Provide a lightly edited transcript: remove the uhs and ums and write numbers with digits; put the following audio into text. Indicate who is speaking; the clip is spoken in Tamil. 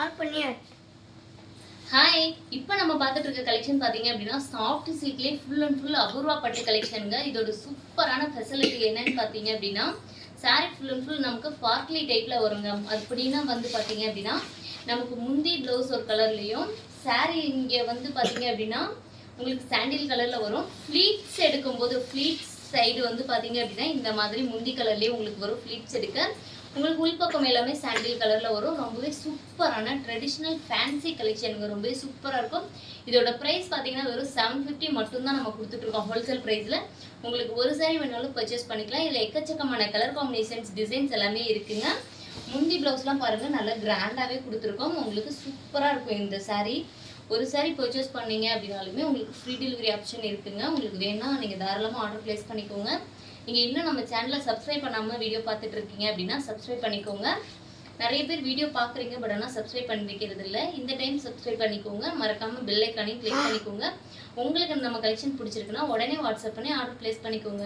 Speaker 1: ஆல் பண்ணியாச்சு.
Speaker 2: ஹாய், இப்போ நம்ம பார்த்துட்டு இருக்க கலெக்ஷன் பார்த்தீங்க அப்படின்னா சாஃப்ட் சில்க்லேயே ஃபுல் அண்ட் ஃபுல் அபூர்வா பட்டு கலெக்ஷனுங்க. இதோட சூப்பரான ஃபெசிலிட்டி என்னன்னு பார்த்தீங்க அப்படின்னா சாரி ஃபுல் அண்ட் ஃபுல் நமக்கு பார்க்லி டைப்பில் வருங்க. அப்படின்னா வந்து பார்த்தீங்க அப்படின்னா நமக்கு முந்தி ப்ளவுஸ் ஒரு கலர்லேயும் சாரி இங்கே வந்து பார்த்தீங்க அப்படின்னா உங்களுக்கு சாண்டில் கலரில் வரும். ஃப்ளீட்ஸ் எடுக்கும்போது ஃப்ளீட்ஸ் சைடு வந்து பார்த்தீங்க அப்படின்னா இந்த மாதிரி முந்தி கலர்லேயே உங்களுக்கு வரும். ஃப்ளீட்ஸ் எடுக்க உங்களுக்கு உள்பக்கம் எல்லாமே சாண்டில் கலரில் வரும். ரொம்பவே சூப்பரான ட்ரெடிஷ்னல் ஃபேன்சி கலெக்ஷனுங்க. ரொம்பவே சூப்பராக இருக்கும். இதோட ப்ரைஸ் பார்த்தீங்கன்னா வெறும் 750 மட்டும்தான் நம்ம கொடுத்துட்ருக்கோம் ஹோல்சேல் ப்ரைஸில். உங்களுக்கு ஒரு சாரி வேணாலும் பர்ச்சேஸ் பண்ணிக்கலாம். இதில் எக்கச்சக்கமான கலர் காம்பினேஷன்ஸ் டிசைன்ஸ் எல்லாமே இருக்குங்க. முந்தி ப்ளவுஸ்லாம் பாருங்கள், நல்லா கிராண்டாகவே கொடுத்துருக்கோம். உங்களுக்கு சூப்பராக இருக்கும் இந்த சாரீ. ஒரு சாரீ பர்ச்சேஸ் பண்ணீங்க அப்படின்னாலுமே உங்களுக்கு ஃப்ரீ டெலிவரி ஆப்ஷன் இருக்குங்க. உங்களுக்கு வேணா நீங்கள் தாராளமாக ஆர்டர் ப்ளேஸ் பண்ணிக்கோங்க. நீங்கள் இன்னும் நம்ம சேனலை சப்ஸ்கிரைப் பண்ணாமல் வீடியோ பார்த்துட்டு இருக்கீங்க அப்படின்னா சப்ஸ்கிரைப் பண்ணிக்கோங்க. நிறைய பேர் வீடியோ பார்க்குறீங்க, பட் ஆனால் சப்ஸ்கிரைப் பண்ணி வைக்கிறது இல்லை. இந்த டைம் சப்ஸ்கிரைப் பண்ணிக்கோங்க. மறக்காமல் பெல் ஐக்கானையும் கிளிக் பண்ணிக்கோங்க. உங்களுக்கு நம்ம கலெக்ஷன் பிடிச்சிருக்குன்னா உடனே வாட்ஸ்அப் பண்ணி ஆர்டர் ப்ளேஸ் பண்ணிக்கோங்க.